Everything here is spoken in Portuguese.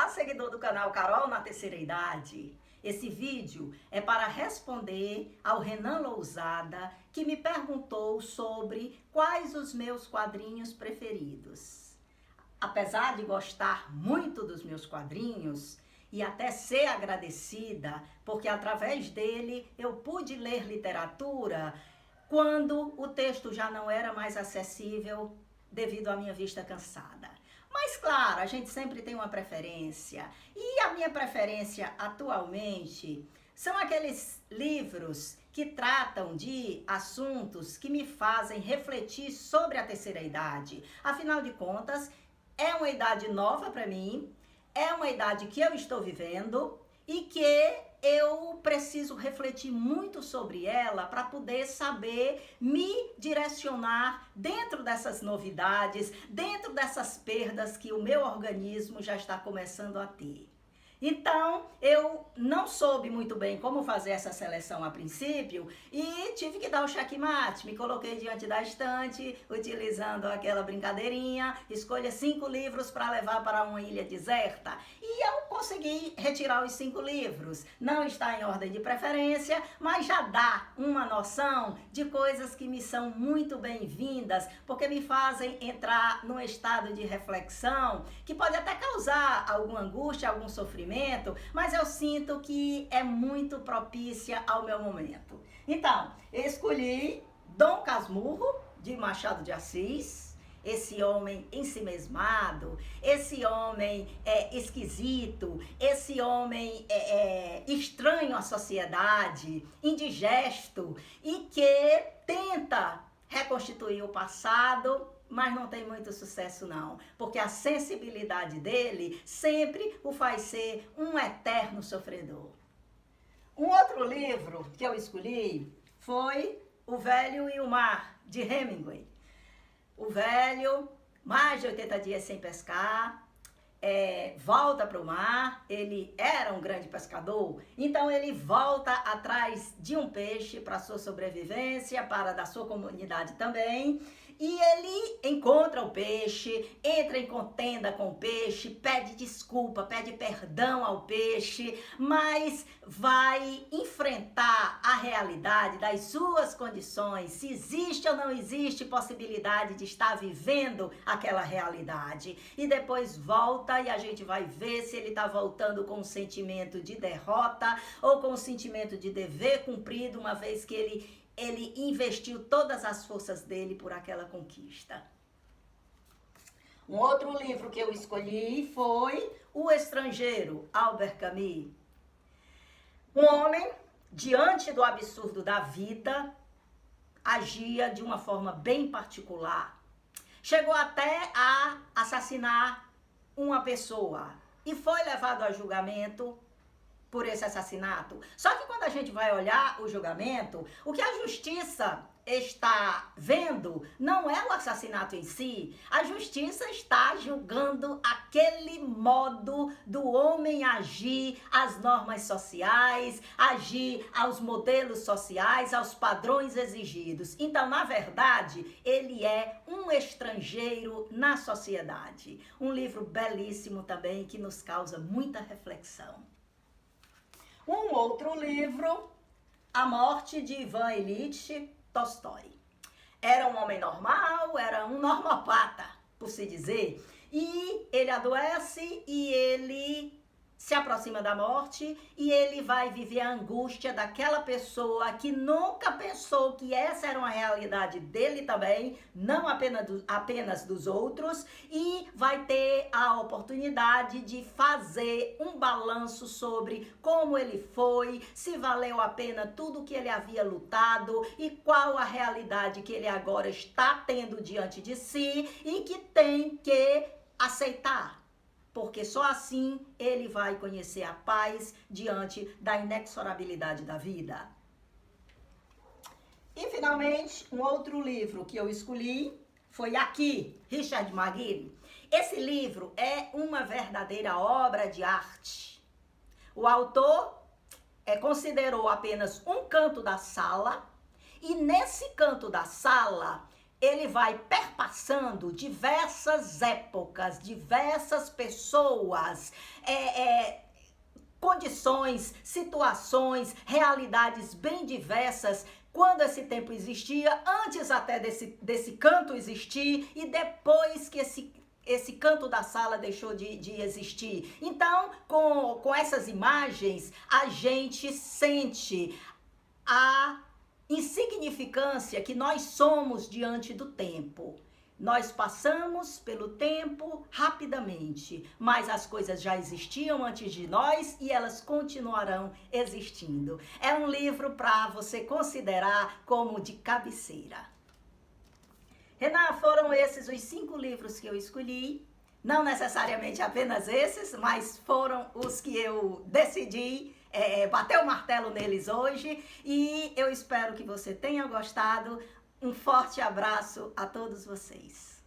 seguidor do canal Carol na Terceira Idade. Esse vídeo é para responder ao Renan Lousada, que me perguntou sobre quais os meus quadrinhos preferidos. Apesar de gostar muito dos meus quadrinhos e até ser agradecida, porque através dele eu pude ler literatura quando o texto já não era mais acessível devido à minha vista cansada. Mas claro, a gente sempre tem uma preferência. E a minha preferência atualmente são aqueles livros que tratam de assuntos que me fazem refletir sobre a terceira idade. Afinal de contas, é uma idade nova para mim, é uma idade que eu estou vivendo e que eu preciso refletir muito sobre ela para poder saber me direcionar dentro dessas novidades, dentro dessas perdas que o meu organismo já está começando a ter. Então, eu não soube muito bem como fazer essa seleção a princípio e tive que dar o checkmate. Me coloquei diante da estante, utilizando aquela brincadeirinha, escolha 5 livros para levar para uma ilha deserta. E eu consegui retirar os 5 livros. Não está em ordem de preferência, mas já dá uma noção de coisas que me são muito bem-vindas, porque me fazem entrar num estado de reflexão que pode até causar alguma angústia, algum sofrimento, mas eu sinto que é muito propícia ao meu momento. Então, eu escolhi Dom Casmurro, de Machado de Assis, esse homem ensimesmado, esse homem esquisito, esse homem estranho à sociedade, indigesto e que tenta reconstituir o passado, mas não tem muito sucesso não, porque a sensibilidade dele sempre o faz ser um eterno sofredor. Um outro livro que eu escolhi foi O Velho e o Mar, de Hemingway. O velho, mais de 80 dias sem pescar, volta para o mar. Ele era um grande pescador, então ele volta atrás de um peixe para sua sobrevivência, para da sua comunidade também. E ele encontra o peixe, entra em contenda com o peixe, pede desculpa, pede perdão ao peixe, mas vai enfrentar a realidade das suas condições, se existe ou não existe possibilidade de estar vivendo aquela realidade. E depois volta e a gente vai ver se ele está voltando com um sentimento de derrota ou com um sentimento de dever cumprido, uma vez que ele investiu todas as forças dele por aquela conquista. Um outro livro que eu escolhi foi O Estrangeiro, Albert Camus. Um homem, diante do absurdo da vida, agia de uma forma bem particular. Chegou até a assassinar uma pessoa e foi levado a julgamento por esse assassinato. Só que quando a gente vai olhar o julgamento, o que a justiça está vendo não é o assassinato em si. A justiça está julgando aquele modo do homem agir às normas sociais, agir aos modelos sociais, aos padrões exigidos. Então, na verdade, ele é um estrangeiro na sociedade. Um livro belíssimo também que nos causa muita reflexão. Um outro livro, A Morte de Ivan Ilyich Tolstói. Era um homem normal, era um normopata, por se dizer, e ele adoece e ele se aproxima da morte e ele vai viver a angústia daquela pessoa que nunca pensou que essa era uma realidade dele também, não apenas dos outros, e vai ter a oportunidade de fazer um balanço sobre como ele foi, se valeu a pena tudo que ele havia lutado e qual a realidade que ele agora está tendo diante de si e que tem que aceitar. Porque só assim ele vai conhecer a paz diante da inexorabilidade da vida. E finalmente, um outro livro que eu escolhi foi aqui, Richard McGill. Esse livro é uma verdadeira obra de arte. O autor considerou apenas um canto da sala e nesse canto da sala ele vai perpassando diversas épocas, diversas pessoas, condições, situações, realidades bem diversas, quando esse tempo existia, antes até desse canto existir e depois que esse canto da sala deixou de existir. Então, com essas imagens, a gente sente a insignificância que nós somos diante do tempo. Nós passamos pelo tempo rapidamente, mas as coisas já existiam antes de nós e elas continuarão existindo. É um livro para você considerar como de cabeceira. Renan, foram esses os 5 livros que eu escolhi. Não necessariamente apenas esses, mas foram os que eu decidi bater o martelo neles hoje. E eu espero que você tenha gostado. Um forte abraço a todos vocês.